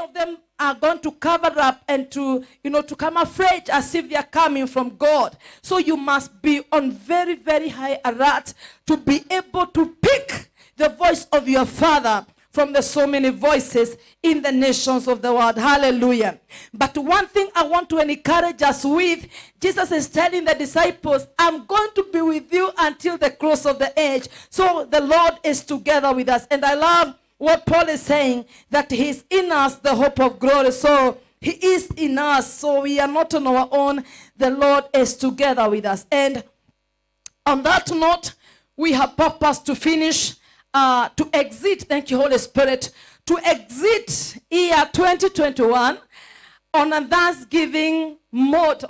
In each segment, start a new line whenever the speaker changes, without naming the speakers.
of them are going to cover up and to camouflage as if they are coming from God. So you must be on very, very high alert to be able to pick the voice of your Father from the so many voices in the nations of the world. Hallelujah. But one thing I want to encourage us with, Jesus is telling the disciples, I'm going to be with you until the close of the age. So the Lord is together with us. And I love what Paul is saying, that he's in us, the hope of glory. So he is in us. So we are not on our own. The Lord is together with us. And on that note, we have purpose to finish, to exit, thank you, Holy Spirit, to exit year 2021 on a Thanksgiving mode,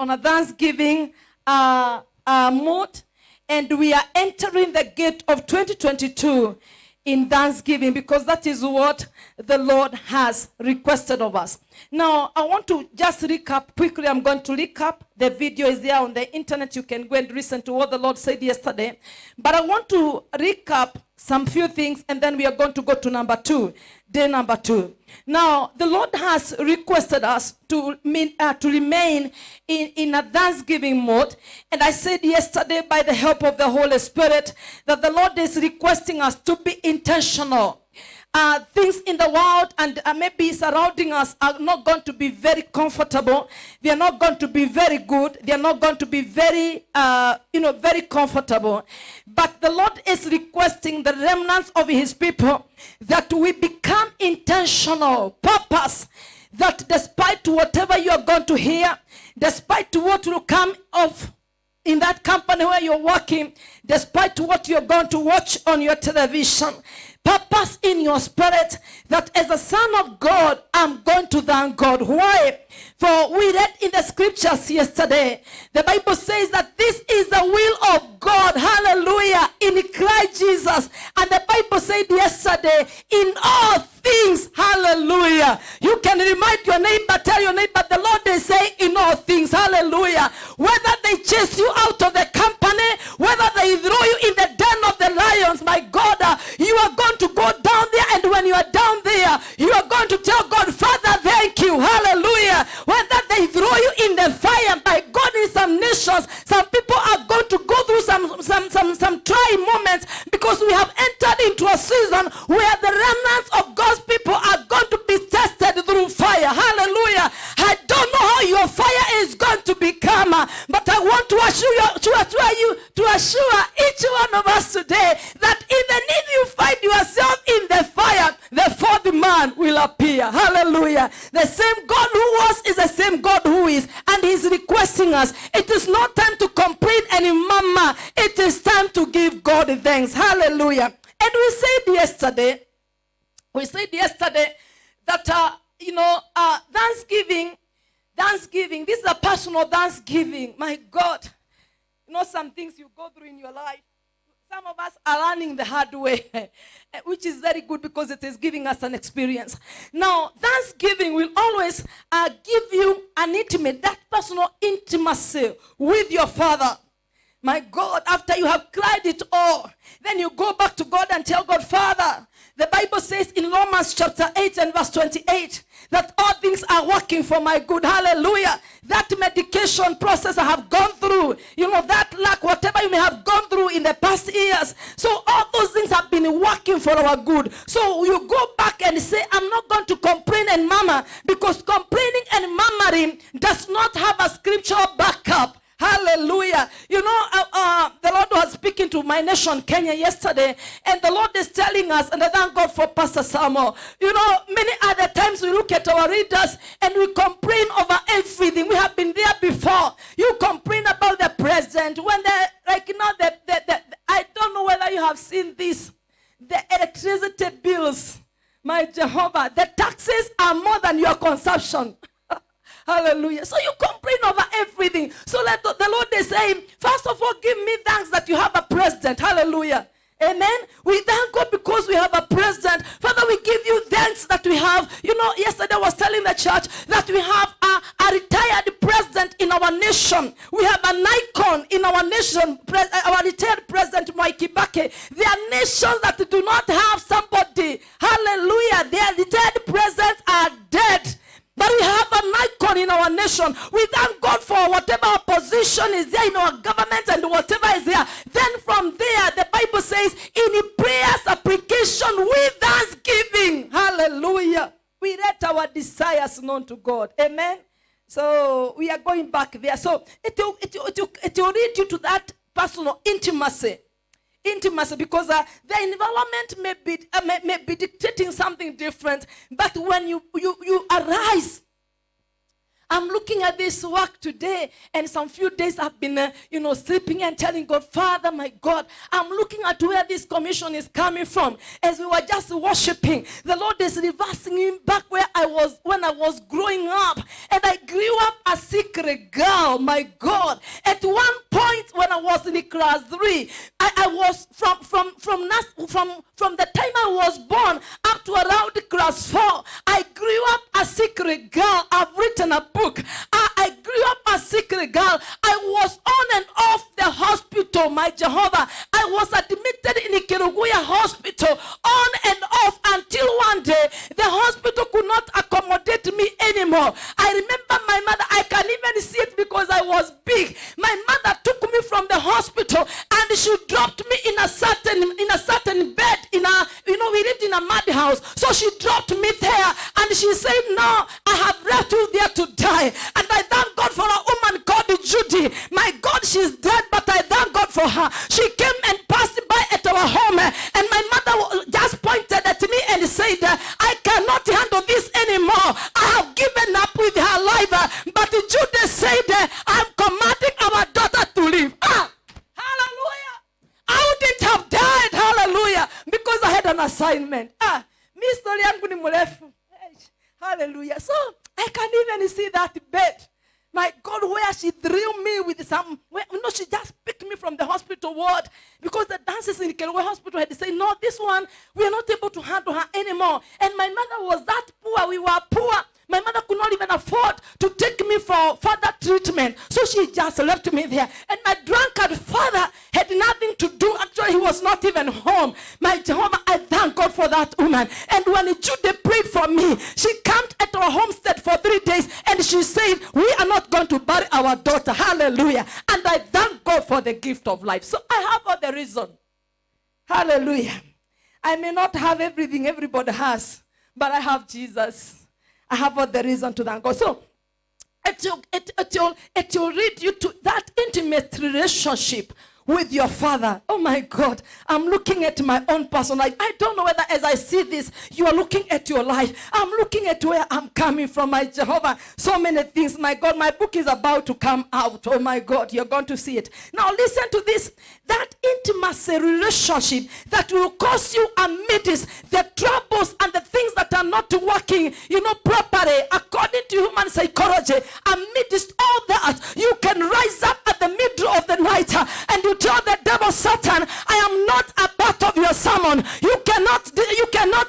mode, and we are entering the gate of 2022 in thanksgiving, because that is what the Lord has requested of us. Now, I want to just recap quickly. I'm going to recap. The video is there on the internet. You can go and listen to what the Lord said yesterday. But I want to recap some few things, and then we are going to go to day number two. Now, the Lord has requested us to remain in a thanksgiving mode. And I said yesterday, by the help of the Holy Spirit, that the Lord is requesting us to be intentional. Things in the world and maybe surrounding us are not going to be very comfortable. They are not going to be very good. They are not going to be very, very comfortable. But the Lord is requesting the remnants of his people that we become intentional, purpose, that despite whatever you are going to hear, despite what will come of in that company where you're working, despite what you're going to watch on your television, purpose in your spirit that as a son of God, I'm going to thank God. Why? For we read in the scriptures yesterday, the Bible says that this is the will of God, hallelujah, in Christ Jesus. And the Bible said yesterday, in all things, hallelujah. You can remind your neighbor, tell your neighbor, the Lord is saying in all things, hallelujah. Whether they chase you out of the company, whether they throw you in the den of the lions, my God, you are going to go down there, and when you are down there, you are going to tell God, Father, thank you, hallelujah. Whether they throw you in the fire, my God, in some nations, some people are going to go through some trying moments, because we have entered into a season where the remnants of God's people are going to be tested through fire, hallelujah. I don't know how your fire is going to become, but I want to assure each one of us today that even if you find yourself in the fire, the fourth man will appear. Hallelujah. The same God who was is the same God who is, and he's requesting us. It is not time to complain and murmur. It is time to give God thanks. Hallelujah. And we said yesterday that Thanksgiving, this is a personal Thanksgiving. My God, some things you go through in your life, some of us are learning the hard way, which is very good because it is giving us an experience. Now, Thanksgiving will always give you an intimate, that personal intimacy with your Father. My God, after you have cried it all, then you go back to God and tell God, Father, the Bible says in Romans chapter 8 and verse 28 that all things are working for my good. Hallelujah. That medication process I have gone through, that lack, whatever you may have gone through in the past years. So all those things have been working for our good. So you go back and say, I'm not going to complain and murmur, because complaining and murmuring does not have a scriptural backup. Hallelujah. The Lord was speaking to my nation, Kenya, yesterday, and the Lord is telling us, and I thank God for Pastor Samuel. Many other times we look at our readers and we complain over everything. We have been there before. You complain about the president when I don't know whether you have seen this. The electricity bills, my Jehovah, the taxes are more than your consumption. Hallelujah. So you complain over everything. So let the Lord is saying, first of all, give me thanks that you have a president. Hallelujah. Amen. We thank God because we have a president. Father, we give you thanks that we have. Yesterday I was telling the church that we have a retired president in our nation. We have an icon in our nation, our retired president, Mwai Kibaki. There are nations that do not have somebody. Hallelujah. Their retired presidents are dead. nation. We thank God for whatever opposition is there in our government and whatever is there. Then from there, the Bible says, in prayer, supplication with thanksgiving. Hallelujah. We let our desires known to God. Amen. So we are going back there. So it will lead you to that personal intimacy. Intimacy, because the environment may be dictating something different. But when you arise, I'm looking at this work today, and some few days I've been, sleeping and telling God, Father, my God, I'm looking at where this commission is coming from. As we were just worshiping, the Lord is reversing him back where I was when I was growing up, and I grew up a secret girl. My God, at one point when I was in class 3, I was from the time I was born up to around class 4, I grew up a secret girl. I've written a book. I grew up a secret girl. I was on and off the hospital, my Jehovah. I was admitted in Ikeruguya hospital on and off until one day the hospital could not accommodate me anymore. I remember my mother, I can even see it because I was big. My mother took me from the hospital and she dropped me in a certain bed we lived in a mud house. So she dropped me there and she said, no, I have left you there to die. And I thank God for a woman called Judy. My God, she's dead, but I thank God for her. She came and passed by at our home, and my mother just pointed at me and said, I cannot handle this anymore. I have given up with her life. But Judy said, I'm commanding our daughter to live. Hallelujah. I wouldn't have died, hallelujah, because I had an assignment. Mystery yangu ni mrefu. Hallelujah. So I can even see that bed. My God, where she drilled me with she just picked me from the hospital ward because the nurses in Ikeruguya hospital had to say, no, this one, we are not able to handle her anymore. And my mother was that poor. We were poor. My mother could not even afford to take me for further treatment. So she just left me there. And my drunkard father had nothing to do. Actually, he was not even home. My Jehovah, I thank God for that woman. And when Jude prayed for me, she camped at our homestead for 3 days. And she said, we are not going to bury our daughter. Hallelujah. And I thank God for the gift of life. So I have all the reason. Hallelujah. I may not have everything everybody has, but I have Jesus. I have all the reason to thank God. So it will lead you to that intimate relationship with your Father. Oh my God, I'm looking at my own personal life. I don't know whether as I see this, you are looking at your life. I'm looking at where I'm coming from, my Jehovah. So many things, my God. My book is about to come out. Oh my God, you're going to see it. Now listen to this. That intimacy relationship that will cause you amidst the troubles and the things that are not working, properly, according to human psychology, amidst all that, you can rise up at the middle of the night and you tell the devil, Satan, I am not a part of your sermon. You cannot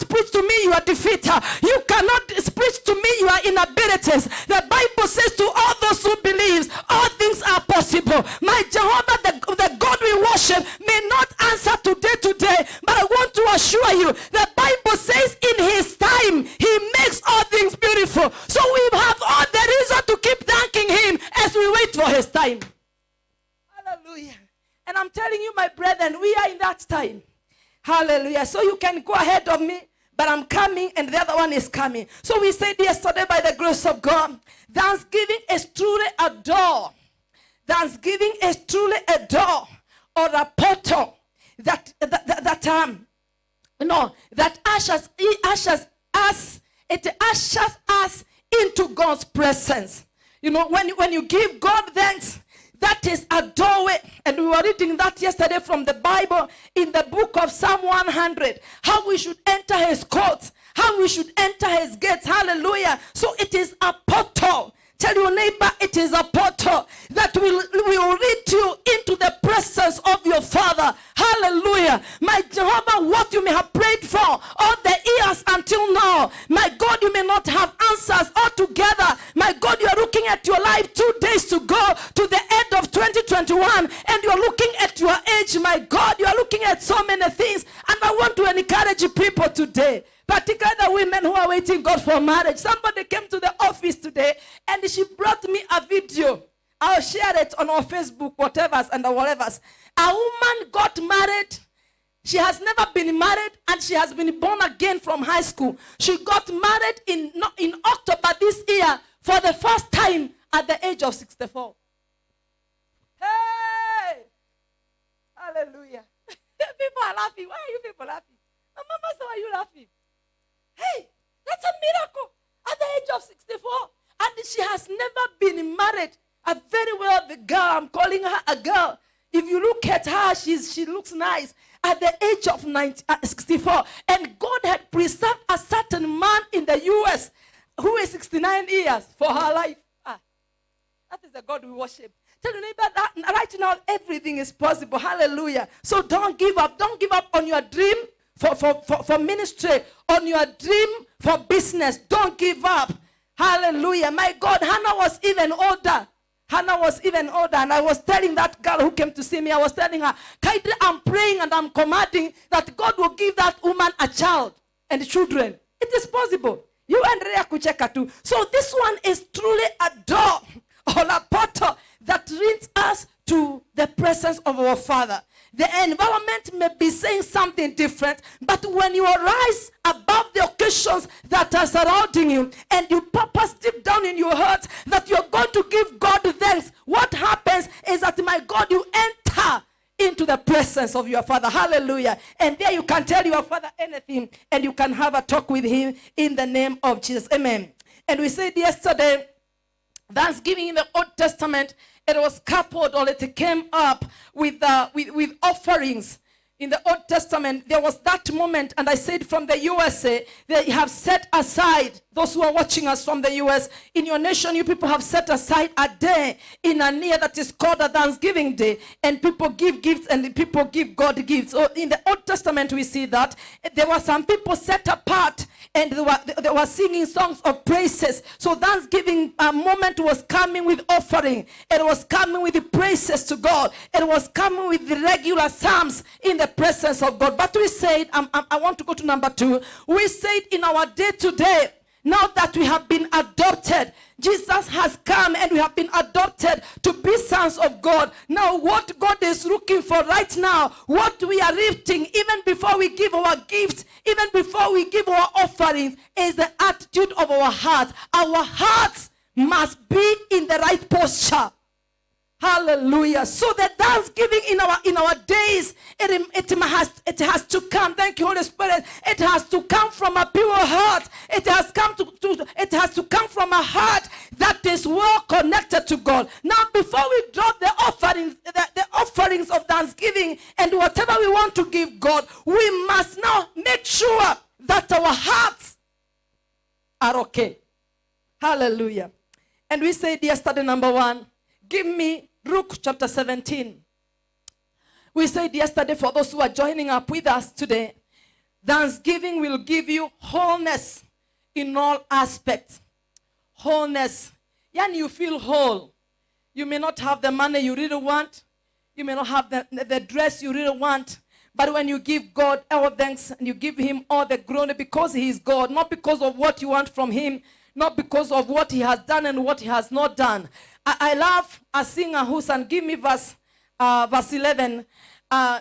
preach to me you are defeated. You cannot preach to me your inabilities. The Bible says to all those who believe, all things are possible. My Jehovah, the God we worship may not answer today, but I want to assure you, the Bible says in his time, he makes all things beautiful. So we have all the reason to keep thanking him as we wait for his time. Hallelujah. And I'm telling you, my brethren, we are in that time. Hallelujah. So you can go ahead of me, but I'm coming and the other one is coming. So we said yesterday, by the grace of God, thanksgiving is truly a door. Thanksgiving is truly a door or a portal that ushers us into God's presence. When you give God thanks, that is a doorway. And we were reading that yesterday from the Bible in the book of Psalm 100. How we should enter his courts. How we should enter his gates. Hallelujah. So it is a portal. Tell your neighbor, it is a portal that will lead you into the presence of your Father. Hallelujah. My Jehovah, what you may have prayed for all the years until now, my God, you may not have answers altogether. My God, you are looking at your life 2 days to go to the end of 2021, and you are looking at your age. My God, you are looking at so many things, and I want to encourage people today. particularly the women who are waiting God for marriage. Somebody came to the office today and she brought me a video. I'll share it on our Facebook, whatever, and whatever. A woman got married. She has never been married, and she has been born again from high school. She got married in October this year for the first time at the age of 64. Hey! Hallelujah. People are laughing. Why are you people laughing? Mama, so are you laughing? Hey, that's a miracle. At the age of 64. And she has never been married. A very wealthy girl. I'm calling her a girl. If you look at her, she looks nice. At the age of 64. And God had preserved a certain man in the U.S. who is 69 years for her life. That is the God we worship. Tell your neighbor that right now everything is possible. Hallelujah. So don't give up. Don't give up on your dream for ministry, on your dream for business. Don't give up. Hallelujah. My God, Hannah was even older. Hannah was even older, and I was telling that girl who came to see me, I was telling her, Kaidri, I'm praying and I'm commanding that God will give that woman a child and children. It is possible. You and Rea kucheka too. So this one is truly a door or a portal that leads us to the presence of our Father. The environment may be saying something different, but when you rise above the occasions that are surrounding you and you purpose deep down in your heart that you're going to give God thanks, what happens is that, my God, you enter into the presence of your Father. Hallelujah. And there you can tell your Father anything and you can have a talk with him in the name of Jesus. Amen. And we said yesterday, Thanksgiving in the Old Testament, it was coupled, or it came up with offerings. In the Old Testament, there was that moment, and I said from the USA, they have set aside, those who are watching us from the US, in your nation, you people have set aside a day in a year that is called a Thanksgiving Day, and people give gifts and people give God gifts. So in the Old Testament, we see that there were some people set apart, and they were singing songs of praises. So Thanksgiving moment was coming with offering. It was coming with the praises to God. It was coming with the regular psalms in the presence of God. But we said, I want to go to number 2. We said in our day to day, now that we have been adopted, Jesus has come and we have been adopted to be sons of God. Now what God is looking for right now, what we are lifting, even before we give our gifts, even before we give our offerings, is the attitude of our hearts. Our hearts must be in the right posture. Hallelujah. So the thanksgiving in our days, it has to come. Thank you, Holy Spirit. It has to come from a pure heart. It has to come from a heart that is well connected to God. Now, before we drop the offerings of thanksgiving and whatever we want to give God, we must now make sure that our hearts are okay. Hallelujah. And we said yesterday, number 1, give me Luke chapter 17. We said yesterday, for those who are joining up with us today, Thanksgiving will give you wholeness in all aspects. Wholeness. Yani you feel whole. You may not have the money you really want. You may not have the dress you really want. But when you give God all thanks and you give him all the glory because he is God, not because of what you want from him, not because of what he has done and what he has not done. I love a singer who sang, give me verse 11.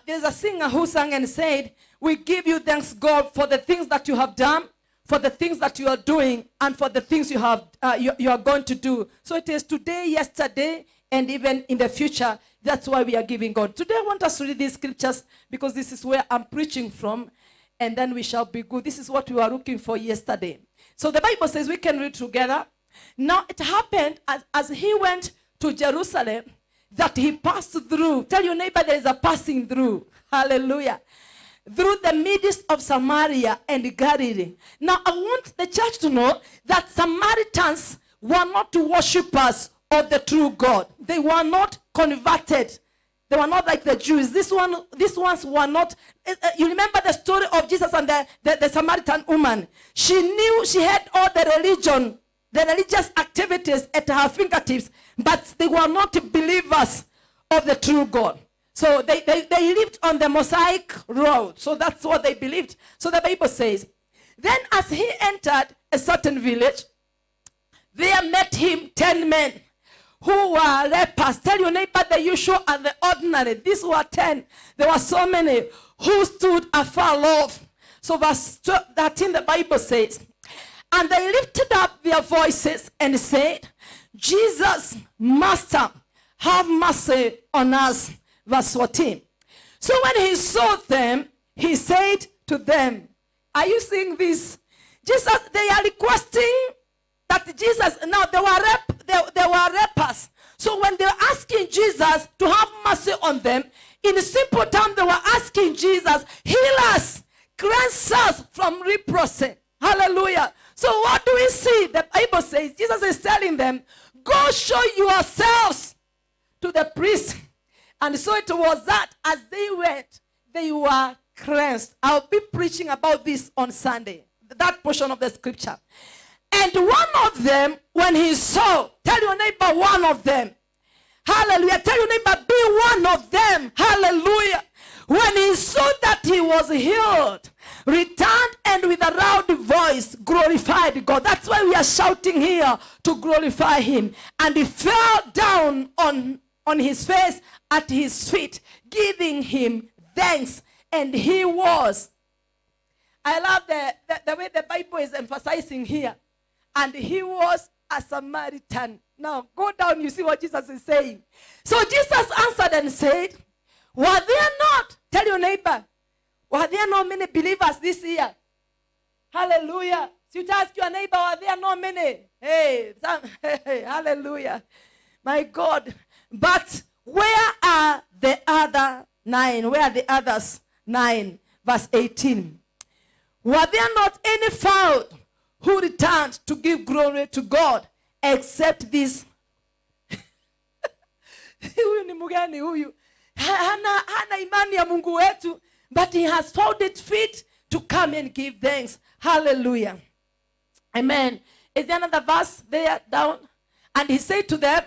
There's a singer who sang and said, we give you thanks, God, for the things that you have done, for the things that you are doing, and for the things you are going to do. So it is today, yesterday, and even in the future. That's why we are giving God. Today I want us to read these scriptures because this is where I'm preaching from, and then we shall be good. This is what we were looking for yesterday. So the Bible says we can read together. Now it happened as he went to Jerusalem that he passed through. Tell your neighbor there is a passing through. Hallelujah. Through the midst of Samaria and Galilee. Now I want the church to know that Samaritans were not worshippers of the true God. They were not converted. They were not like the Jews. These ones were not. You remember the story of Jesus and the Samaritan woman. She knew she had all the religious activities at her fingertips, but they were not believers of the true God. So they lived on the Mosaic road. So that's what they believed. So the Bible says, Then as he entered a certain village, there met him 10 men who were lepers. Tell your neighbor the usual and the ordinary. These were 10. There were so many who stood afar off. So verse 13, the Bible says, and they lifted up their voices and said, Jesus, Master, have mercy on us. Verse 14. So when he saw them, he said to them, are you seeing this? Jesus, they are requesting that Jesus, now they were lepers. So when they were asking Jesus to have mercy on them, in simple terms, they were asking Jesus, heal us, cleanse us from leprosy. Hallelujah. So what do we see? The Bible says, Jesus is telling them, go show yourselves to the priest. And so it was that as they went, they were cleansed. I'll be preaching about this on Sunday, that portion of the scripture. And one of them, when he saw, tell your neighbor, one of them. Hallelujah. Tell your neighbor, be one of them. Hallelujah. When he saw that he was healed, returned and with a loud voice glorified God. That's why we are shouting here, to glorify him. And he fell down on his face at his feet, giving him thanks. And he was. I love the way the Bible is emphasizing here. And he was a Samaritan. Now, go down, you see what Jesus is saying. So Jesus answered and said, were there not, tell your neighbor, were there not many believers this year? Hallelujah. So you ask your neighbor, were there not many? Hey, hallelujah. My God. But where are the other 9? Where are the others 9? Verse 18. Were there not any found who returned to give glory to God except this? Huyu ni mgani huyu? Hana imani ya Mungu wetu, but he has found it fit to come and give thanks. Hallelujah. Amen. Is there another verse there down? And he said to them,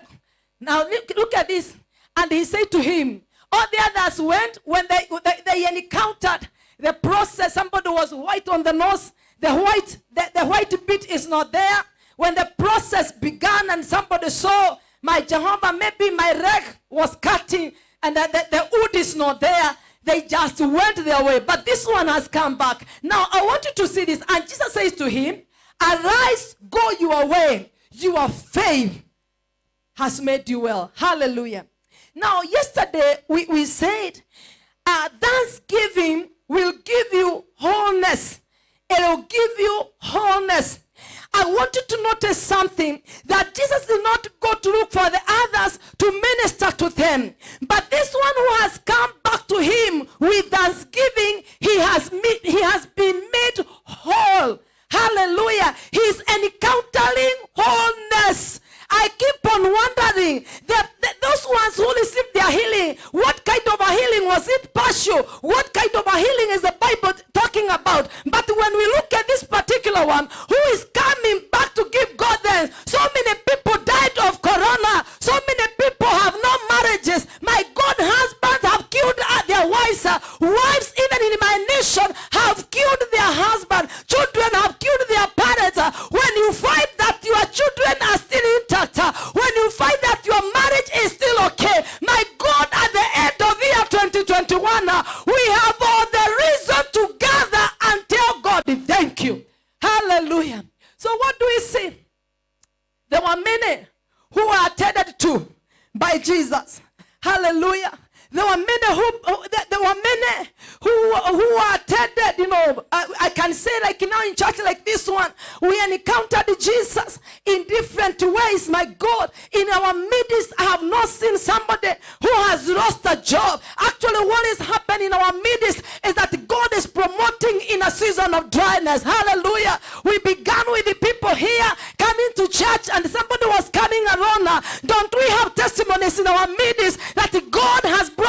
now look at this. And he said to him, all the others went when they encountered the process. Somebody was white on the nose. The white bit is not there. When the process began and somebody saw, my Jehovah, maybe my leg was cutting and the wood is not there, they just went their way. But this one has come back. Now I want you to see this. And Jesus says to him, arise, go your way. Your faith has made you well. Hallelujah. Now yesterday we said thanksgiving will give you wholeness. It will give you wholeness. I want you to notice something, that Jesus did not go to look for the others to minister to them. But this one who has come back to him with thanksgiving, he has been made whole. Hallelujah. He's encountering wholeness. I keep on wondering, those ones who received their healing, what kind of a healing? Was it partial? What kind of a healing is the Bible talking about? But when we look at this particular one, who is coming back to give God thanks, so many people died of corona, so many people have no marriages. My God, husbands have killed their wives. Wives, even in my nation, have killed their husband. Children have killed their parents. When you find that your children are still intact, when you find that your marriage is still okay, my God, at the end of the year 2021, we have all the reason to gather and tell God, thank you. Hallelujah. So what do we see? There were many who were attended to by Jesus. Hallelujah. There were many who were attended, you know. I can say, like now in church like this one, we encountered Jesus in different ways. My God, in our midst, I have not seen somebody who has lost a job. Actually, what is happening in our midst is that God is promoting in a season of dryness. Hallelujah. We began with the people here coming to church, and somebody was coming around. Don't we have testimonies in our midst that God has brought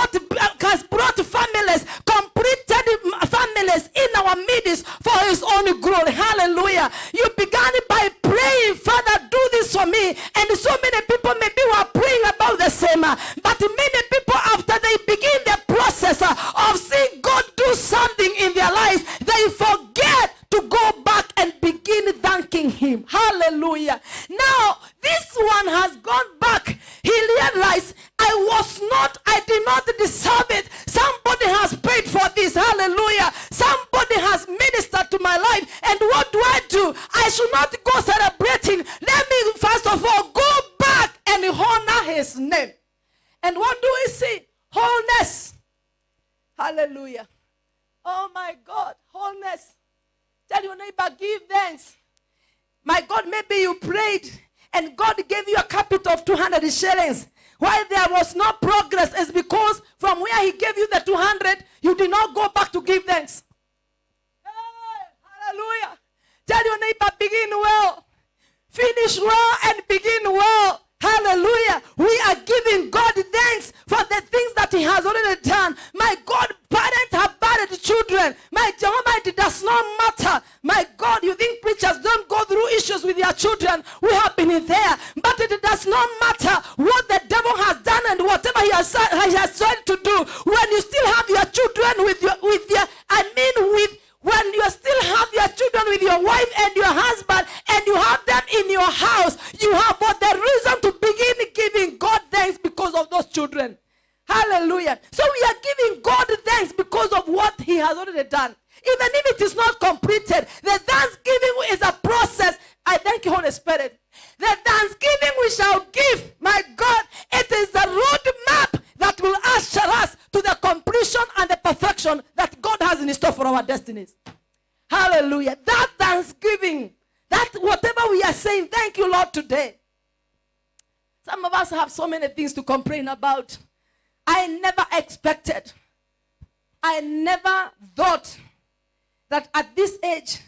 families, completed families in our midst for his own glory. Hallelujah. You began by praying, Father, do this for me. And so many people maybe were praying about the same. But many people, after they begin the process of seeing God do something in their lives, they forget to go back begin thanking him. Hallelujah. Now, this one has gone back. He realized, I did not deserve it. Somebody has paid for this. Hallelujah. Somebody has ministered to my life. And what do? I should not go celebrating. Let me first of all go back and honor his name. And what do we see? Wholeness. Hallelujah. Oh my God, wholeness. Tell your neighbor, give thanks. My God, maybe you prayed and God gave you a capital of 200 shillings. Why there was no progress is because from where he gave you the 200, you did not go back to give thanks. Hey, hallelujah. Tell your neighbor, begin well. Finish well and begin well. Hallelujah. We are giving God thanks for the things that he has already done. My God, parents have buried children. My Jehovah, it does not matter. My God, you think preachers don't go through issues with their children? We have been there. But it does not matter what the devil has done and whatever he has tried to do. When you still have your children when you still have your children with your wife and your husband and you have them in your house, you have what the reason to begin giving God thanks because of those children. Hallelujah. So we are giving God thanks because of what he has already done. Even if it is not completed, the thanksgiving is a process. I thank you, Holy Spirit. The thanksgiving we shall give, my God, it is the roadmap that will usher us to the completion and the perfection that God has in store for our destinies. Hallelujah. That thanksgiving, that whatever we are saying, thank you, Lord, today. Some of us have so many things to complain about. I never expected, I never thought that at this age,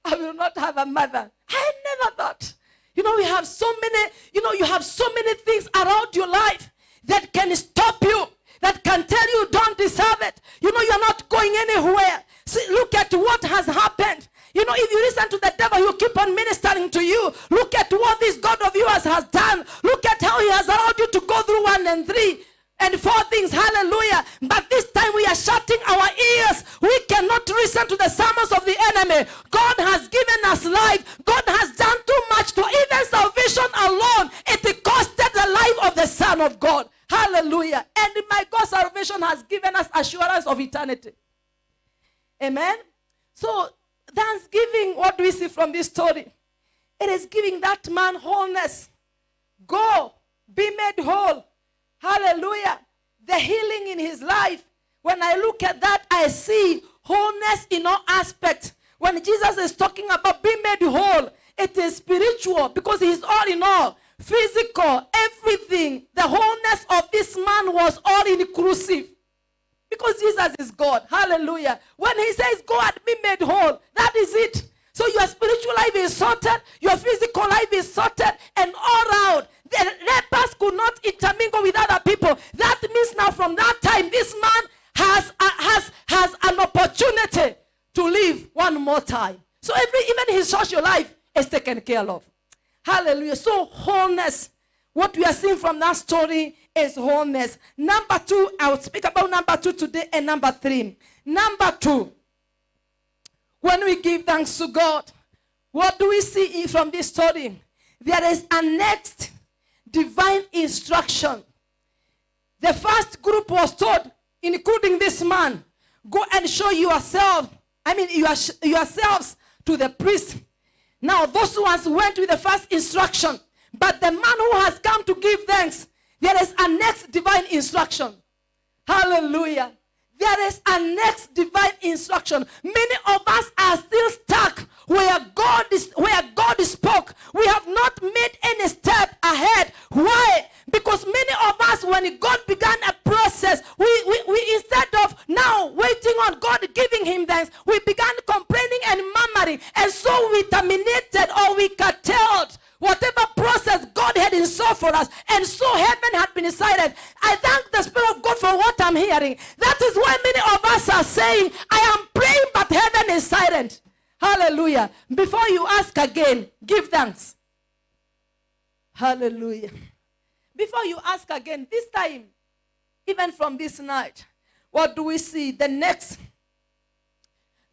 I will not have a mother. I never thought. We have so many, you have so many things around your life that can stop you, that can tell you don't deserve it. You're not going anywhere. See, look at what has happened. If you listen to the devil, he'll keep on ministering to you. Look at what this God of yours has done. Look at how he has allowed you to go through 1 and 3 and 4 things. Hallelujah. But this time we are shutting our ears. We cannot listen to the sermons of the enemy. God has given us life. God has done too much to even salvation alone. It costed the life of the Son of God. Hallelujah. And my God, salvation has given us assurance of eternity. Amen. So thanksgiving, what do we see from this story? It is giving that man wholeness. Go, be made whole. Hallelujah. The healing in his life. When I look at that, I see wholeness in all aspects. When Jesus is talking about being made whole, it is spiritual because he is all in all. Physical, everything. The wholeness of this man was all inclusive. Because Jesus is God. Hallelujah. When he says go and be made whole, that is it. So your spiritual life is sorted, your physical life is sorted, and all around. The lepers could not intermingle with other people. That means now from that time, this man has an opportunity to live one more time. So even his social life is taken care of. Hallelujah. So wholeness. What we are seeing from that story is wholeness. Number 2, I will speak about number 2 today and number 3. Number 2, when we give thanks to God, what do we see from this story? There is a next divine instruction. The first group was told, including this man, go and show yourselves to the priest. Now, those ones went with the first instruction. But the man who has come to give thanks, there is a next divine instruction. Hallelujah. There is a next divine instruction. Many of us are still stuck where God spoke. We have not made any step ahead. Why? Because many of us, when God began a process, we instead of now waiting on God giving him thanks, we began complaining and murmuring. And so we terminated or we curtailed whatever process God had in store for us. And so heaven had been decided. I thank the Spirit of God for what I'm hearing. That is why many of us are saying, I am praying, but heaven is silent. Hallelujah. Before you ask again, give thanks. Hallelujah. Before you ask again, this time, even from this night, what do we see? The next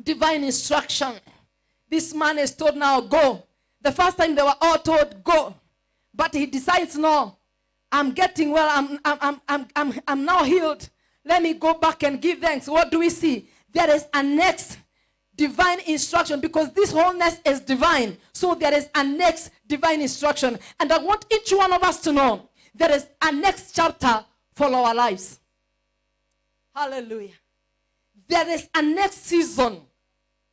divine instruction. This man is told now, go. The first time they were all told, go. But he decides, no, I'm getting well. I'm now healed. Let me go back and give thanks. What do we see? There is a next divine instruction, because this wholeness is divine. So there is a next divine instruction. And I want each one of us to know there is a next chapter for our lives. Hallelujah. There is a next season.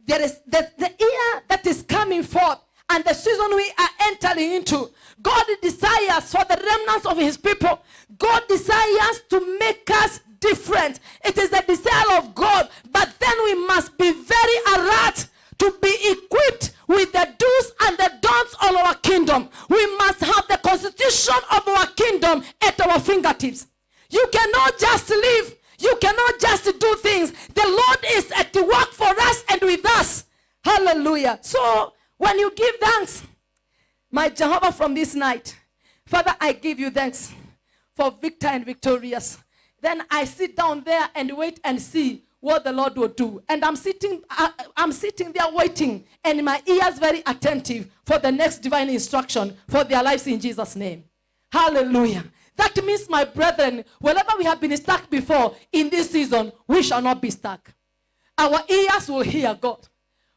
There is the year that is coming forth, and the season we are entering into. God desires for the remnants of his people. God desires to make us different. It is the desire of God. But then we must be very alert to be equipped with the do's and the don'ts of our kingdom. We must have the constitution of our kingdom at our fingertips. You cannot just live. You cannot just do things. The Lord is at work for us and with us. Hallelujah. So when you give thanks, my Jehovah, from this night, Father, I give you thanks for victor and victorious. Then I sit down there and wait and see what the Lord will do. And I'm sitting there waiting, and my ears very attentive for the next divine instruction for their lives in Jesus' name. Hallelujah. That means, my brethren, wherever we have been stuck before, in this season, we shall not be stuck. Our ears will hear God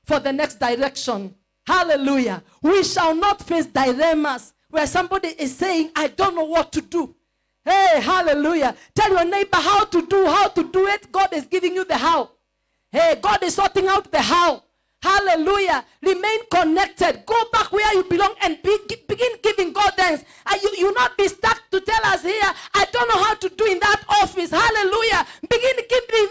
for the next direction. Hallelujah. We shall not face dilemmas where somebody is saying, I don't know what to do. Hey, hallelujah. Tell your neighbor how to do it. God is giving you the how. Hey, God is sorting out the how. Hallelujah. Remain connected. Go back where you belong and begin giving God thanks. You not be stuck to tell us here, I don't know how to do in that office. Hallelujah. Begin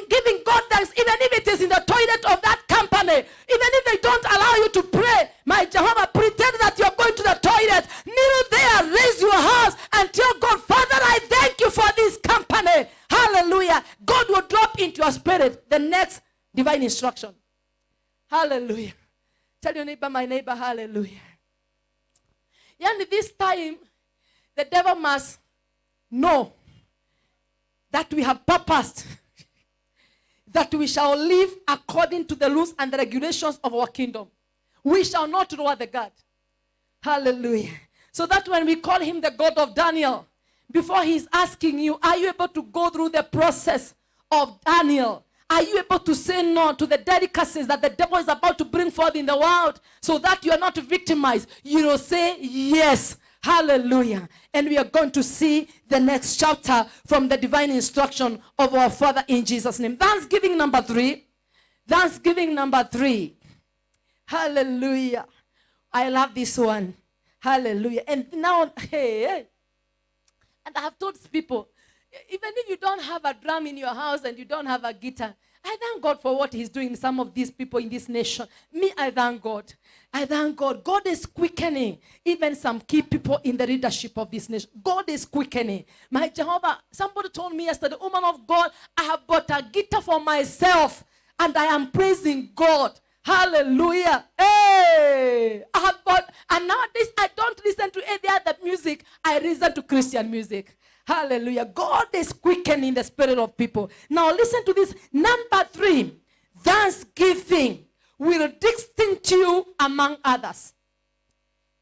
giving God thanks, even if it is in the toilet of that company. Even if they don't allow you to pray. My Jehovah, pretend that you're going to the toilet. Kneel there, raise your hands and tell God, Father, I thank you for this company. Hallelujah. God will drop into your spirit the next divine instruction. Hallelujah. Tell your neighbor, my neighbor, hallelujah. And this time, the devil must know that we have purposed that we shall live according to the rules and the regulations of our kingdom. We shall not lower the guard. Hallelujah. So that when we call him the God of Daniel, before he's asking you, are you able to go through the process of Daniel? Are you able to say no to the delicacies that the devil is about to bring forth in the world so that you are not victimized? You will say yes. Hallelujah. And we are going to see the next chapter from the divine instruction of our Father in Jesus' name. Thanksgiving number 3. Thanksgiving number 3. Hallelujah. I love this one. Hallelujah. And now, hey. And I have told people, even if you don't have a drum in your house and you don't have a guitar, I thank God for what he's doing in some of these people in this nation. Me, I thank God. I thank God. God is quickening even some key people in the leadership of this nation. God is quickening. My Jehovah, somebody told me yesterday, woman of God, I have bought a guitar for myself and I am praising God. Hallelujah. Hey! I have bought, and nowadays I don't listen to any other music. I listen to Christian music. Hallelujah. God is quickening the spirit of people. Now listen to this. Number 3, thanksgiving will distinct you among others.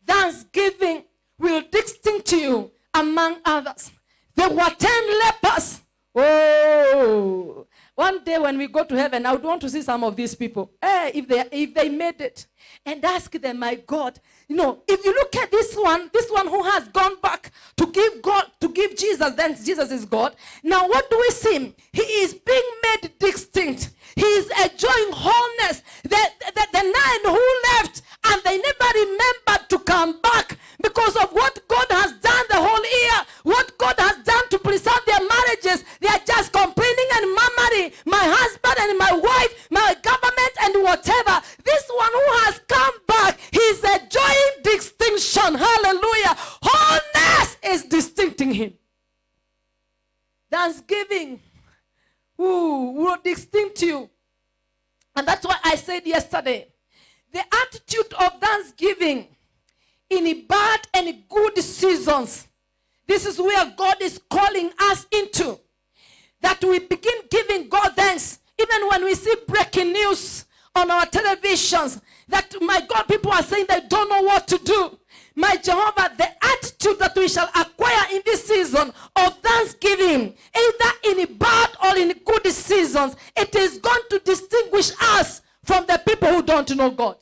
Thanksgiving will distinct you among others. There were 10 lepers. Oh, one day when we go to heaven, I would want to see some of these people. If they made it, and ask them, my God, if you look at this one who has gone back to give Jesus, then Jesus is God. Now what do we see? He is being made distinct. He is enjoying wholeness. The 9 who left and they never remembered to come back because of what God has done the whole year, what God has done to preserve their marriages. They are just complaining and murmuring, my husband and my wife, my government and whatever. This one who has come back, he's enjoying distinction. Hallelujah. Wholeness is distincting him. Thanksgiving will distinct you. And that's why I said yesterday, the attitude of thanksgiving in bad and good seasons. This is where God is calling us into. That we begin giving God thanks. Even when we see breaking news on our televisions, that, my God, people are saying they don't know what to do. My Jehovah, the attitude that we shall acquire in this season of thanksgiving, either in bad or in good seasons, it is going to distinguish us from the people who don't know God.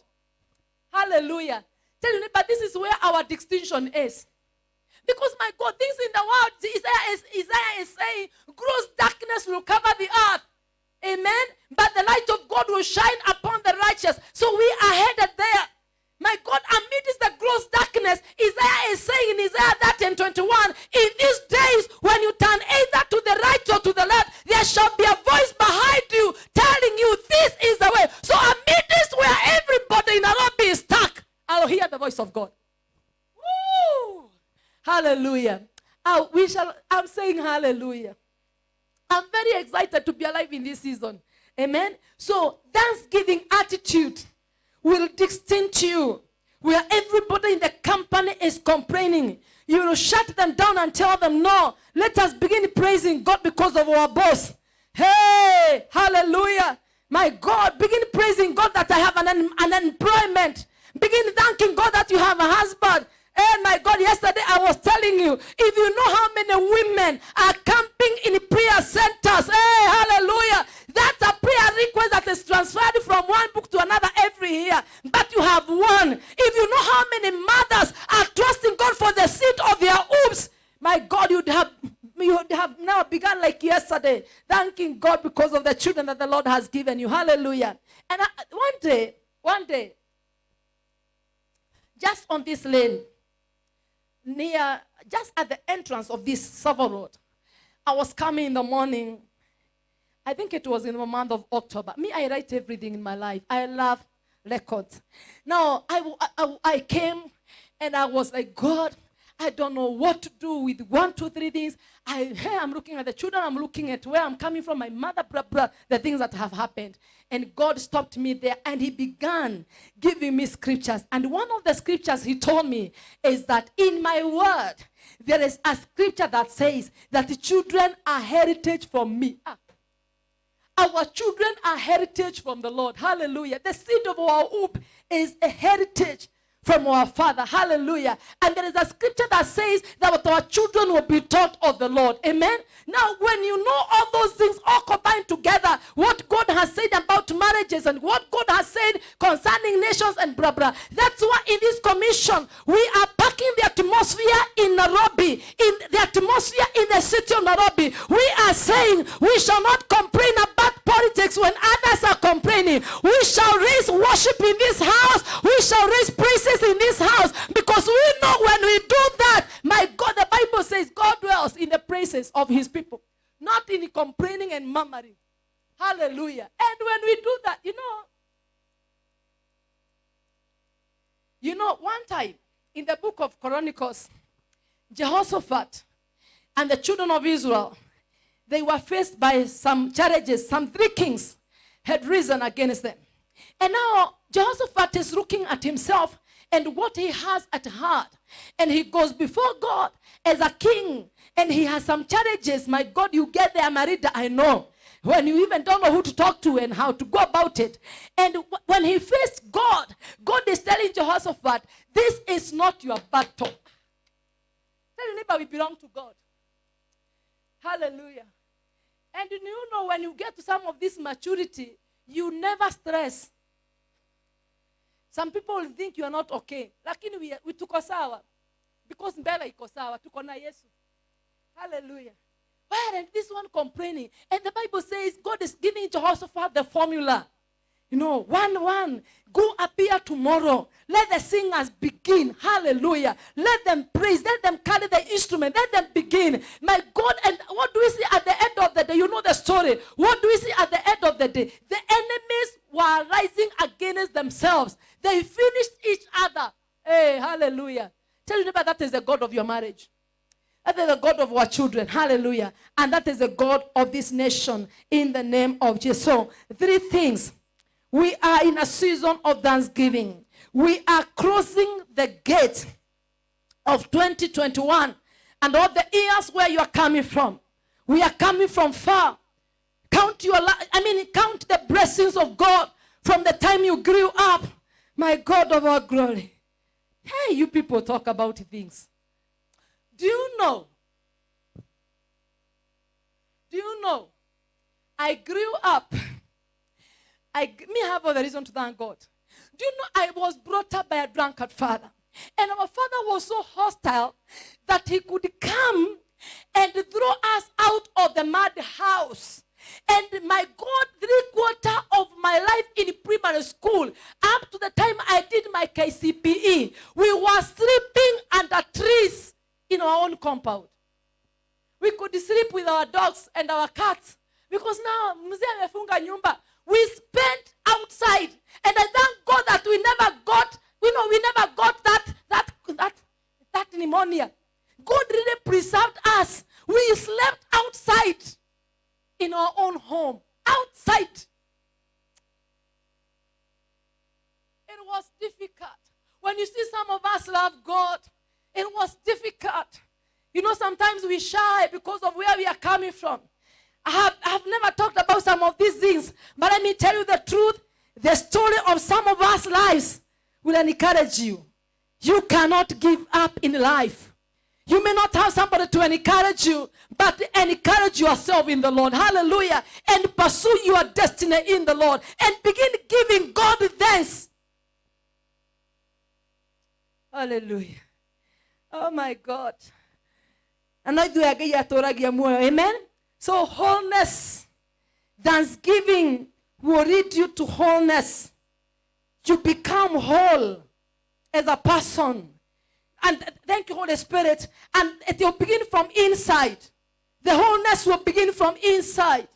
Hallelujah. Tell you, but this is where our distinction is. Because, my God, things in the world, Isaiah is saying, gross darkness will cover the earth. Amen. But the light of God will shine upon the righteous. So we are headed there. My God, amidst the gross darkness, Isaiah is saying in Isaiah 30:21, in these days when you turn either to the right or to the left, there shall be a voice behind you telling you this is the way. So amidst where everybody in Nairobi is stuck, I'll hear the voice of God. Woo! Hallelujah. I'm saying hallelujah. I'm very excited to be alive in this season. Amen. So thanksgiving attitude will distinct you. Where everybody in the company is complaining, you will shut them down and tell them, no, let us begin praising God because of our boss. Hey, hallelujah. My God, begin praising God that I have an employment. Begin thanking God that you have a husband. And my God, yesterday I was telling you, if you know how many women are camping in prayer centers, hey, hallelujah, that's a prayer request that is transferred from one book to another every year. But you have one. If you know how many mothers are trusting God for the seed of their wombs, my God, you would have now begun like yesterday, thanking God because of the children that the Lord has given you. Hallelujah. And one day, just on this lane, just at the entrance of this Savo Road, I was coming in the morning. I think it was in the month of October. Me, I write everything in my life. I love records. Now, I came and I was like, God, I don't know what to do with 1, 2, 3 things. I'm looking at the children. I'm looking at where I'm coming from, my mother, the things that have happened. And God stopped me there and he began giving me scriptures. And one of the scriptures he told me is that in my word, there is a scripture that says that the children are heritage from me. Our children are heritage from the Lord. Hallelujah. The seed of our womb is a heritage from our Father. Hallelujah. And there is a scripture that says that our children will be taught of the Lord. Amen. Now, when you know all those things all combined together, what God has said about marriages and what God has said concerning nations and blah, blah. That's why in this commission, we are packing the atmosphere in Nairobi, in the atmosphere in the city of Nairobi. We are saying we shall not complain about politics when others are complaining. We shall raise worship in this house. We shall raise praises in this house, because we know when we do that, my God, the Bible says God dwells in the praises of his people, not in complaining and murmuring. Hallelujah. And when we do that, you know, one time in the book of Chronicles, Jehoshaphat and the children of Israel, they were faced by some challenges. Some 3 kings had risen against them. And now Jehoshaphat is looking at himself and what he has at heart. And he goes before God as a king. And he has some challenges. My God, you get there, Marita, I know. When you even don't know who to talk to and how to go about it. And when he faced God, God is telling Jehoshaphat, this is not your battle. Tell your neighbor, we belong to God. Hallelujah. And you know, when you get to some of this maturity, you never stress. Some people will think you are not okay. Lakini we tuko sawa. Because mbele iko sawa. Tuko na Yesu. Hallelujah. Why aren't this one complaining? And the Bible says God is giving Jehoshaphat the formula. You know, 1-1. Go appear tomorrow. Let the singers begin. Hallelujah. Let them praise. Let them carry the instrument. Let them begin. My God, and what do we see at the end of the day? You know the story. What do we see at the end of the day? The enemies were rising against themselves. They finished each other. Hey, hallelujah. Tell your neighbor, that is the God of your marriage. That is the God of our children. Hallelujah. And that is the God of this nation in the name of Jesus. So, 3 things. We are in a season of thanksgiving. We are crossing the gate of 2021. And all the years where you are coming from. We are coming from far. Count the blessings of God from the time you grew up, my God of our glory. Hey, you people talk about things. Do you know? I grew up. Me have all the reason to thank God. Do you know I was brought up by a drunkard father? And our father was so hostile that he could come and throw us out of the mud house. And my God, 3/4 of my life in primary school, up to the time I did my KCPE, we were sleeping under trees in our own compound. We could sleep with our dogs and our cats because now mzee amefunga nyumba. We spent outside, and I thank God that we never got that pneumonia. God really preserved us. We slept outside in our own home. Outside. It was difficult. When you see some of us love God, it was difficult. You know, sometimes we shy because of where we are coming from. I have never talked about some of these things, but let me tell you the truth. The story of some of us lives will encourage you. You cannot give up in life. You may not have somebody to encourage you, but encourage yourself in the Lord. Hallelujah. And pursue your destiny in the Lord. And begin giving God thanks. Hallelujah. Oh my God. Amen. So wholeness, thanksgiving will lead you to wholeness. You become whole as a person. And thank you, Holy Spirit. And it will begin from inside. The wholeness will begin from inside.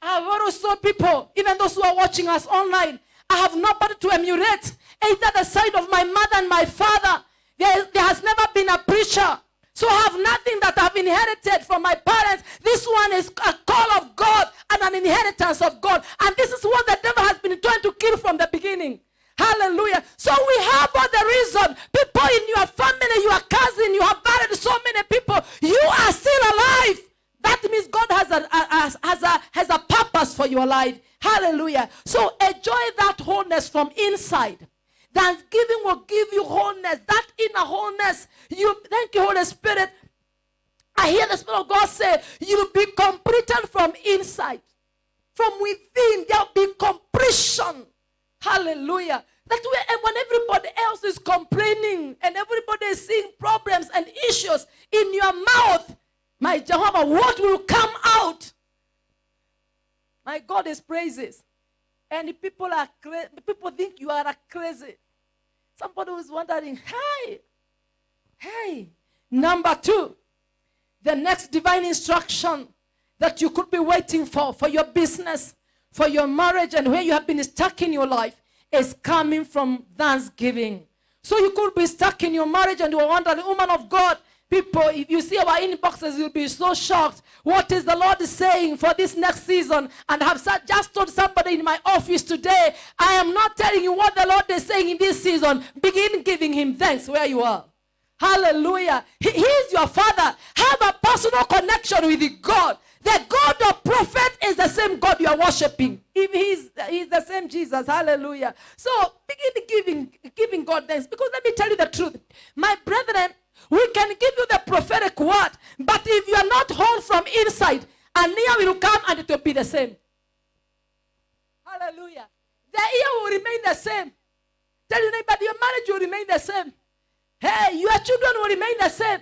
I have also people, even those who are watching us online, I have nobody to emulate. Either the side of my mother and my father. There has never been a preacher. So I have nothing that I've inherited from my parents. This one is a call of God and an inheritance of God. And this is what the devil has been trying to kill from the beginning. Hallelujah. So we have all the reason. People in your family, your cousin, you have married so many people. You are still alive. That means God has a purpose for your life. Hallelujah. So enjoy that wholeness from inside. Thanksgiving will give you wholeness. That inner wholeness. Thank you, Holy Spirit. I hear the Spirit of God say, you'll be completed from inside. From within, there'll be completion. Hallelujah. That way, when everybody else is complaining and everybody is seeing problems and issues in your mouth, my Jehovah, what will come out? My God is praises. And people think you are crazy. Somebody was wondering, hey. Number 2, the next divine instruction that you could be waiting for your business, for your marriage, and where you have been stuck in your life is coming from thanksgiving. So you could be stuck in your marriage and you are wondering, woman of God, people, if you see our inboxes, you'll be so shocked. What is the Lord saying for this next season? And I have just told somebody in my office today, I am not telling you what the Lord is saying in this season. Begin giving him thanks where you are. Hallelujah. He is your Father. Have a personal connection with God. The God of prophet is the same God you are worshiping. He's the same Jesus. Hallelujah. So begin giving God thanks. Because let me tell you the truth. My brethren, we can give you the prophetic word, but if you are not whole from inside, an ear will come and it will be the same. Hallelujah. The ear will remain the same. Tell your neighbor, your marriage will remain the same. Hey, your children will remain the same.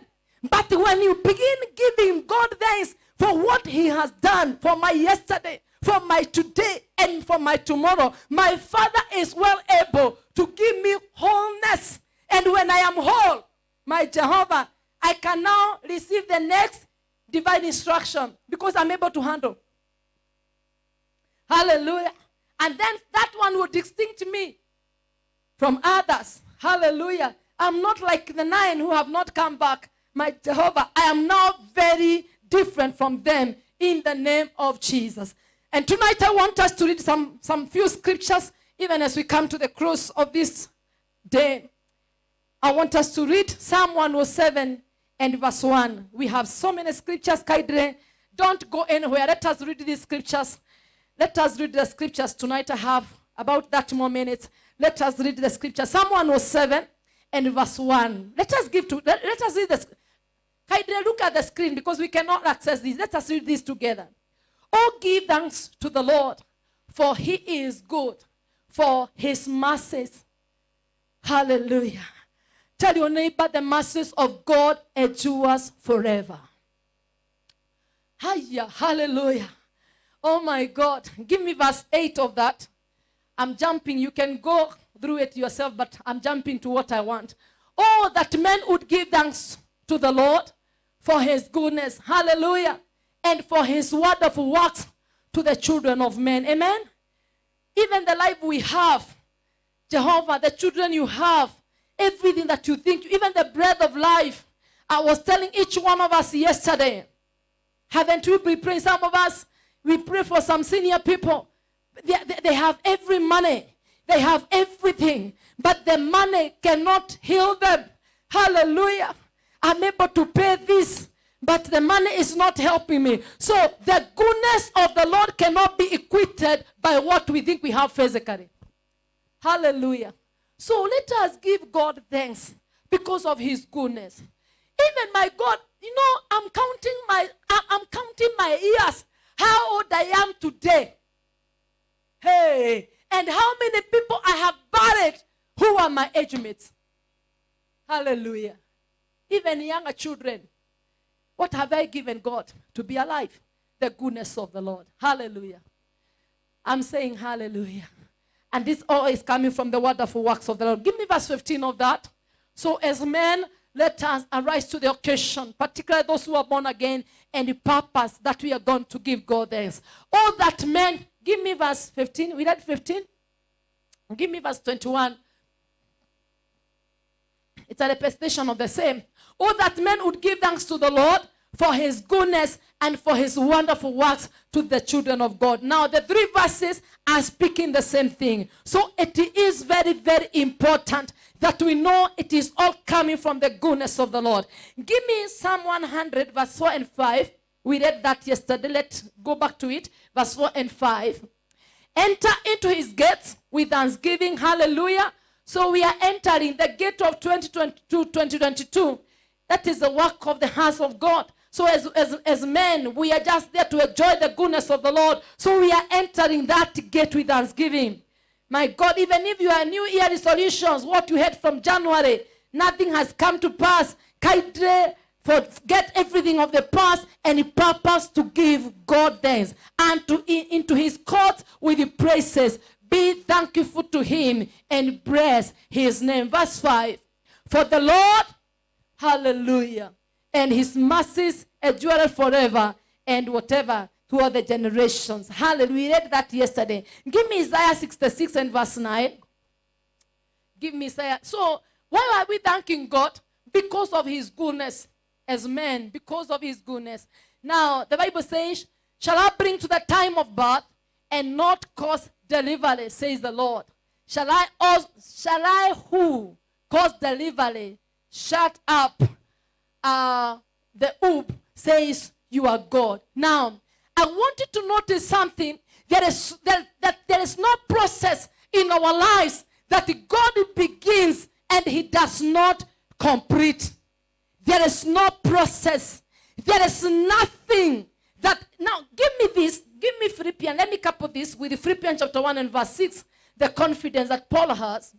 But when you begin giving God thanks for what he has done for my yesterday, for my today, and for my tomorrow, my Father is well able to give me wholeness. And when I am whole, my Jehovah, I can now receive the next divine instruction because I'm able to handle. Hallelujah. And then that one will distinct me from others. Hallelujah. I'm not like the 9 who have not come back. My Jehovah, I am now very different from them in the name of Jesus. And tonight I want us to read some few scriptures even as we come to the close of this day. I want us to read Psalm 107 and verse 1. We have so many scriptures, Kaidre. Don't go anywhere. Let us read these scriptures. Let us read the scriptures tonight. I have about that more minutes, let us read the scripture. Psalm 107 and verse 1. Let us read this. Kindly look at the screen because we cannot access this. Let us read this together. Oh, give thanks to the Lord, for he is good, for his mercies. Hallelujah. Tell your neighbor, the mercies of God endures forever. Hiya, hallelujah. Oh my God. Give me verse 8 of that. I'm jumping. You can go through it yourself, but I'm jumping to what I want. Oh, that men would give thanks to the Lord for his goodness. Hallelujah. And for his wonderful works to the children of men. Amen. Even the life we have, Jehovah, the children you have, everything that you think, even the breath of life. I was telling each one of us yesterday, haven't we been praying? Some of us, we pray for some senior people. They have every money. They have everything. But the money cannot heal them. Hallelujah. I'm able to pay this, but the money is not helping me. So the goodness of the Lord cannot be equated by what we think we have physically. Hallelujah. So let us give God thanks because of his goodness. Even my God, I'm counting my years, how old I am today. Hey, and how many people I have buried who are my age mates. Hallelujah. Even younger children. What have I given God to be alive? The goodness of the Lord. Hallelujah. I'm saying hallelujah. And this all is coming from the wonderful works of the Lord. Give me verse 15 of that. So as men, let us arise to the occasion, particularly those who are born again, and the purpose that we are going to give God thanks. All that men, give me verse 15. We read 15. Give me verse 21. It's a repetition of the same. Oh, that men would give thanks to the Lord for his goodness and for his wonderful works to the children of God. Now, the three verses are speaking the same thing. So it is very, very important that we know it is all coming from the goodness of the Lord. Give me Psalm 100, verse 4 and 5. We read that yesterday. Let's go back to it. Verse 4 and 5. Enter into his gates with thanksgiving. Hallelujah. So we are entering the gate of 2022. That is the work of the hands of God. So as men, we are just there to enjoy the goodness of the Lord. So we are entering that gate with thanksgiving. My God, even if you are new year resolutions, what you had from January, nothing has come to pass. Forget everything of the past and purpose to give God thanks. And into his courts with the praises. Be thankful to him and bless his name. Verse 5. For the Lord, hallelujah, and his mercies endure forever and whatever to all the generations. Hallelujah. We read that yesterday. Give me Isaiah 66 and verse 9. Give me Isaiah. So why are we thanking God? Because of his goodness as men. Because of his goodness. Now, the Bible says, shall I bring to the time of birth and not cause delivery, says the Lord. Shall I who cause delivery shut up the womb, says you are God. Now, I want you to notice something. There is no process in our lives that God begins and he does not complete. There is no process. There is nothing that... Now, give me this. Give me Philippians. Let me couple this with Philippians chapter 1 and verse 6. The confidence that Paul has.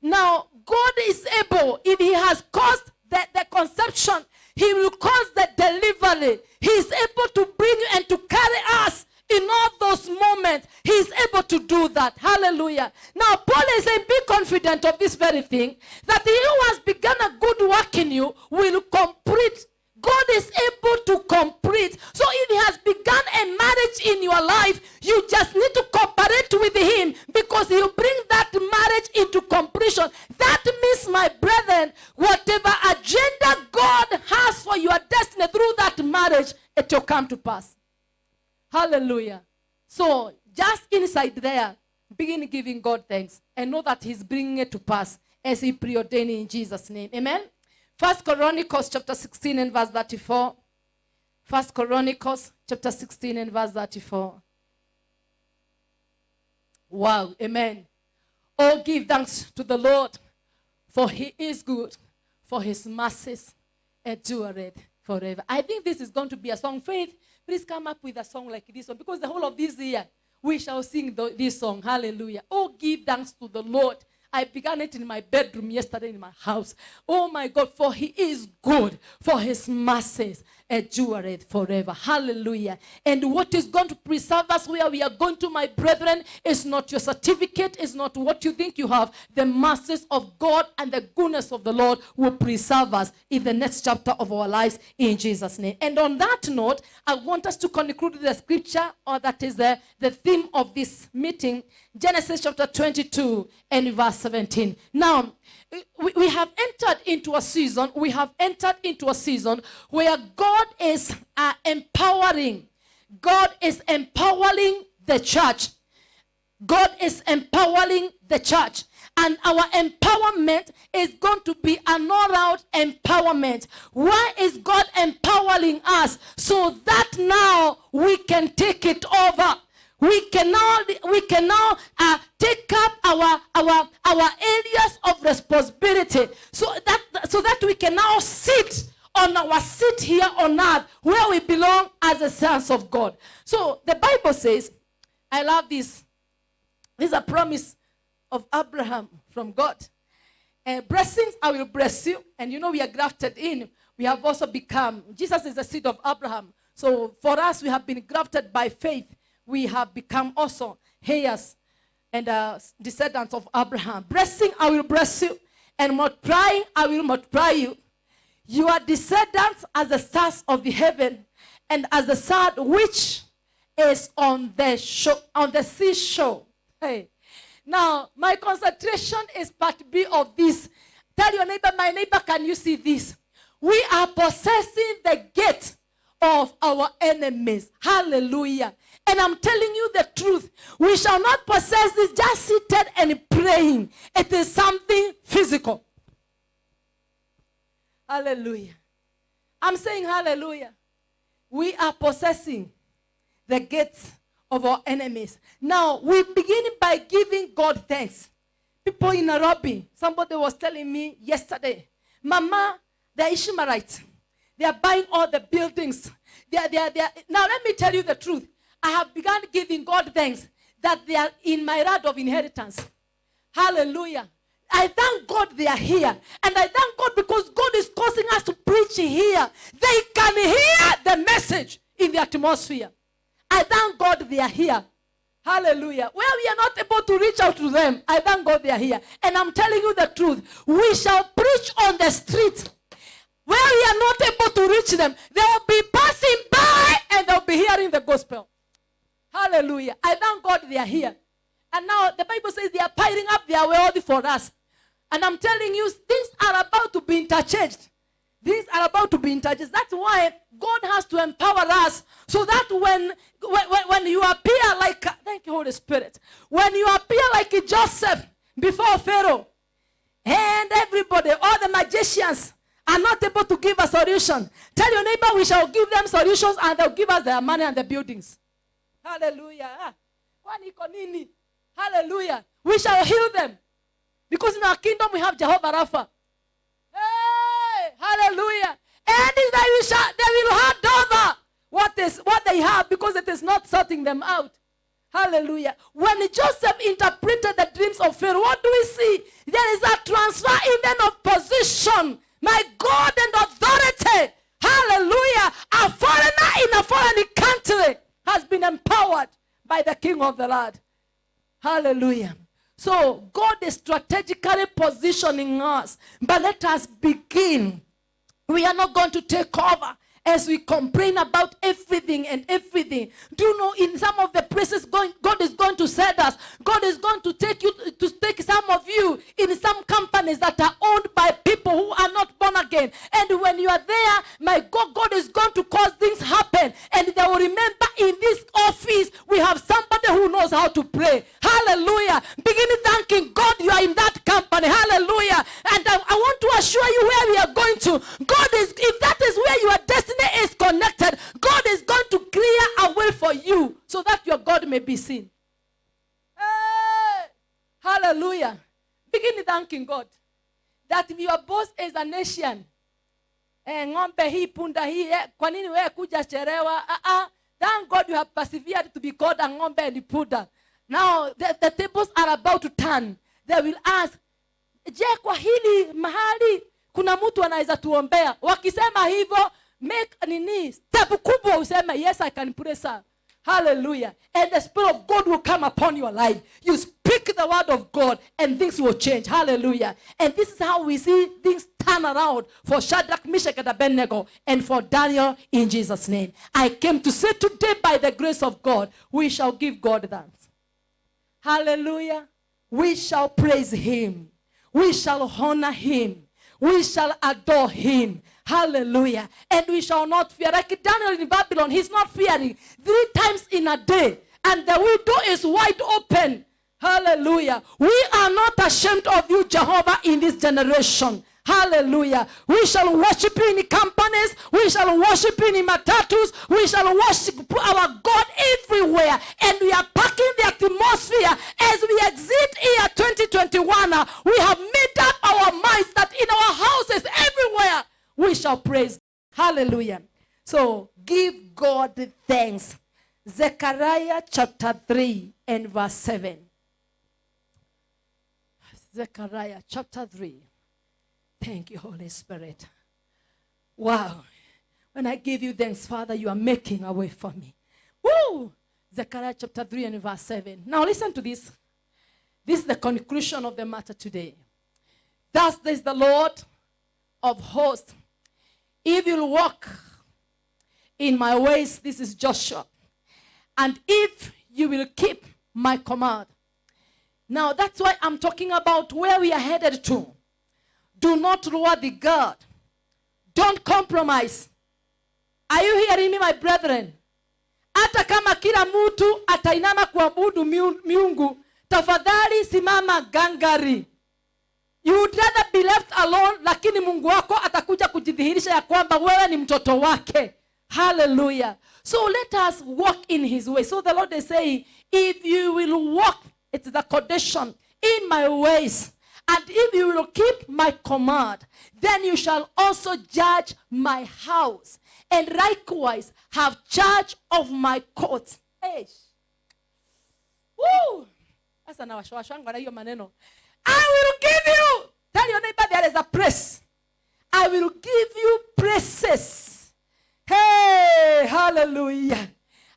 Now, God is able, if he has caused the conception, he will cause the delivery. He is able to bring you and to carry us in all those moments. He is able to do that. Hallelujah. Now, Paul is saying, be confident of this very thing, that he who has begun a good work in you will complete. God is able to complete. So if he has begun a marriage in your life, you just need to cooperate with him because he'll bring that marriage into completion. That means, my brethren, whatever agenda God has for your destiny through that marriage, it will come to pass. Hallelujah. So just inside there, begin giving God thanks and know that he's bringing it to pass as he preordained in Jesus' name. Amen. 1 Chronicles chapter 16 and verse 34. 1 Chronicles chapter 16 and verse 34. Wow, amen. Oh, give thanks to the Lord, for he is good, for his mercies endureth forever. I think this is going to be a song. Faith, please come up with a song like this one, because the whole of this year, we shall sing this song. Hallelujah. Oh, give thanks to the Lord. I began it in my bedroom yesterday in my house. Oh my God, for he is good, for his mercies endureth forever. Hallelujah. And what is going to preserve us where we are going to, my brethren, is not your certificate, is not what you think you have. The mercies of God and the goodness of the Lord will preserve us in the next chapter of our lives in Jesus' name. And on that note, I want us to conclude the scripture, or that is the theme of this meeting, Genesis chapter 22 and verse 17. Now, we have entered into a season, where God is empowering. God is empowering the church. God is empowering the church. And our empowerment is going to be an all-out empowerment. Why is God empowering us? So that now we can take it over. We can now take up our areas of responsibility, so that we can now sit on our seat here on earth, where we belong as the sons of God. So the Bible says, I love this. This is a promise of Abraham from God. Blessings, I will bless you. And we are grafted in. We have also become, Jesus is the seed of Abraham. So for us, we have been grafted by faith. We have become also heirs and descendants of Abraham. Blessing, I will bless you. And multiplying, I will multiply you. You are descendants as the stars of the heaven, and as the sand which is on the seashore. Hey. Now, my concentration is part B of this. Tell your neighbor, my neighbor, can you see this? We are possessing the gate of our enemies. Hallelujah. And I'm telling you the truth. We shall not possess this just seated and praying. It is something physical. Hallelujah. I'm saying hallelujah. We are possessing the gates of our enemies. Now, we begin by giving God thanks. People in Nairobi, somebody was telling me yesterday, Mama, the Ishmaelites, they are buying all the buildings. Now, let me tell you the truth. I have begun giving God thanks that they are in my rod of inheritance. Hallelujah. I thank God they are here. And I thank God because God is causing us to preach here. They can hear the message in the atmosphere. I thank God they are here. Hallelujah. Where we are not able to reach out to them, I thank God they are here. And I'm telling you the truth. We shall preach on the street. Where we are not able to reach them, they will be passing by and they'll be hearing the gospel. Hallelujah. I thank God they are here. And now the Bible says they are piling up their wealth for us. And I'm telling you, things are about to be interchanged. Things are about to be interchanged. That's why God has to empower us, so that when you appear like, thank you, Holy Spirit, when you appear like Joseph before Pharaoh, and everybody, all the magicians, are not able to give a solution. Tell your neighbor, we shall give them solutions, and they'll give us their money and the buildings. Hallelujah. Hallelujah. We shall heal them. Because in our kingdom we have Jehovah Rapha. Hey, hallelujah. And they will hand over what they have, because it is not sorting them out. Hallelujah. When Joseph interpreted the dreams of Pharaoh, what do we see? There is a transfer even of position. My God and authority. Hallelujah. A foreigner in a foreign country has been empowered by the King of the land. Hallelujah. So God is strategically positioning us. But let us begin. We are not going to take over as we complain about everything and everything. Do you know, in some of the places God is going to send us. God is going to take some of you in some companies that are owned by people who are not born again. And when you are there, my God, God is going to cause things happen. And they will remember, in this office, we have somebody who knows how to pray. Hallelujah. Begin thanking God you are in that company. Hallelujah. And I want to assure you where we are going to. God is, if that is where your destiny is connected, God is going to clear a way for you so that your God may be seen. Hey! begin thanking God that your boss is a nation. Ng'ombe hii, punda hii, kwa nini wewe kuja chelewa? Thank God you have persevered to be called a ng'ombe and punda. Now the tables are about to turn. They will ask, je, kwa hili mahali kuna mtu anaweza tuombea? Wakisema hivyo, make step kubwa useme, yes, I can pray, sir. Hallelujah. And the Spirit of God will come upon your life. You speak the word of God and things will change. Hallelujah. And this is how we see things turn around for Shadrach, Meshach, and Abednego, and for Daniel in Jesus' name. I came to say today, by the grace of God, we shall give God thanks. Hallelujah. We shall praise him. We shall honor him. We shall adore him. Hallelujah. And we shall not fear. Like Daniel in Babylon, he's not fearing 3 times in a day. And the window is wide open. Hallelujah. We are not ashamed of you, Jehovah, in this generation. Hallelujah. We shall worship you in companies. We shall worship you in matatus. We shall worship our God everywhere. And we are packing the atmosphere as we exit year 2021. We have made up our minds that in our houses everywhere we shall praise. Hallelujah. So give God thanks. Zechariah chapter 3 and verse 7. Zechariah chapter 3. Thank you, Holy Spirit. Wow. When I give you thanks, Father, you are making a way for me. Woo! Zechariah chapter 3 and verse 7. Now listen to this. This is the conclusion of the matter today. Thus says the Lord of hosts, if you'll walk in my ways, this is Joshua, and if you will keep my command. Now that's why I'm talking about where we are headed to. Do not lower the guard. Don't compromise. Are you hearing me, my brethren? Hata kama kila mtu atainama kuabudu miungu, tafadhali simama gangari. You would rather be left alone, lakini Mungu wako atakuja kujidhihirisha ya kwamba wewe ni mtoto wake. Hallelujah. So let us walk in his way. So the Lord is saying, if you will walk, it's the condition, in my ways, and if you will keep my command, then you shall also judge my house, and likewise have charge of my courts. Hey. Woo! Sasa na washwashwanga na hiyo maneno. I will give you. Tell your neighbor there is a praise. I will give you praises. Hey, hallelujah.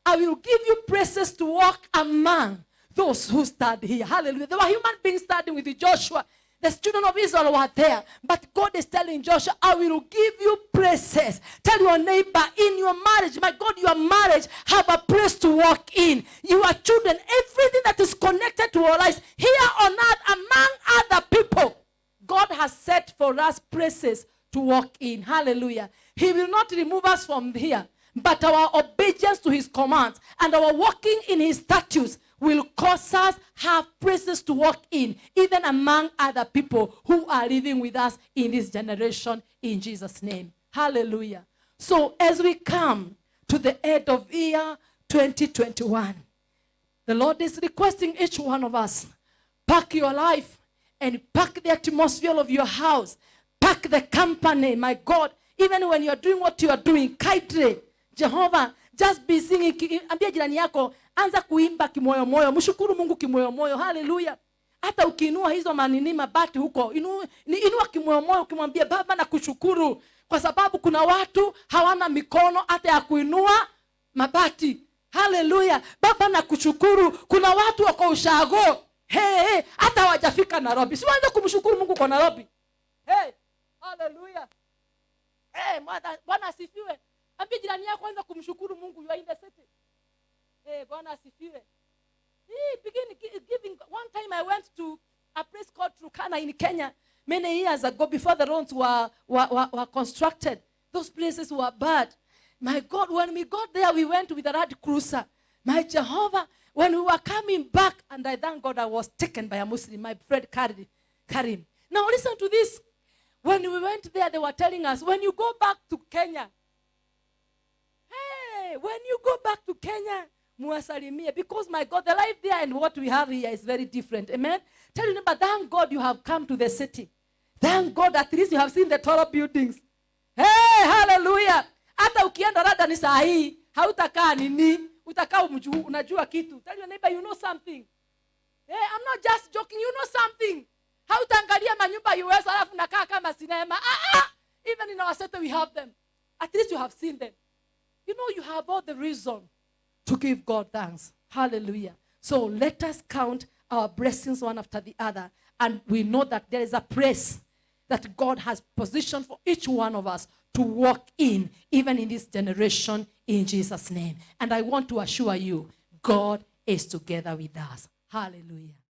I will give you praises to walk among those who stand here. Hallelujah. There were human beings standing with Joshua. The children of Israel were there. But God is telling Joshua, I will give you praises. Tell your neighbor, in your marriage, my God, your marriage, have a place to walk in. Your children, everything that is connected to our lives, here on earth, among other people, God has set for us places to walk in. Hallelujah. He will not remove us from here, but our obedience to his commands and our walking in his statutes will cause us have places to walk in, even among other people who are living with us in this generation, in Jesus' name. Hallelujah. So as we come to the end of year 2021, the Lord is requesting each one of us, pack your life and pack the atmosphere of your house. Pack the company, my God. Even when you're doing what you are doing, kaidre, Jehovah, just be singing. Ambia jirani yako, anza kuimba kimoyo moyo. Mshukuru Mungu kimoyo moyo. Hallelujah. Hata ukiinua hizo manini mabati huko, inua kimoyo moyo ukimwambia Baba na kushukuru. Kwa sababu kuna watu hawana mikono hata ya kuinua mabati. Hallelujah. Baba na kushukuru. Kuna watu wako ushago. Hey, hata hawajafika Nairobi. Si waanze kumshukuru Mungu kwa Nairobi. Hey, hallelujah. Hey, Bwana asifiwe. Ambia jirani yako anza kumshukuru Mungu, you are in the city. Hey, Bwana asifiwe. Begin giving. One time I went to a place called Turkana in Kenya many years ago, before the roads were constructed. Those places were bad. My God, when we got there, we went with a Land Cruiser. My Jehovah, when we were coming back, and I thank God I was taken by a Muslim, my friend Karim. Now listen to this. When we went there, they were telling us, when you go back to Kenya, muwasalimie, because my God, the life there and what we have here is very different. Amen. Tell your neighbor, thank God you have come to the city. Thank God at least you have seen the taller buildings. Hey, hallelujah. Hata ukienda rada ni saa hii, hautakaa nini, utakaa unajua kitu. Tell your neighbor, you know something. Hey, I'm not just joking, you know something. Hautaangalia manyumba US alafu nakaa kama sinema. Even in our city we have them. At least you have seen them. You know, you have all the reason to give God thanks. Hallelujah. So let us count our blessings one after the other. And we know that there is a place that God has positioned for each one of us to walk in, even in this generation, in Jesus' name. And I want to assure you, God is together with us. Hallelujah.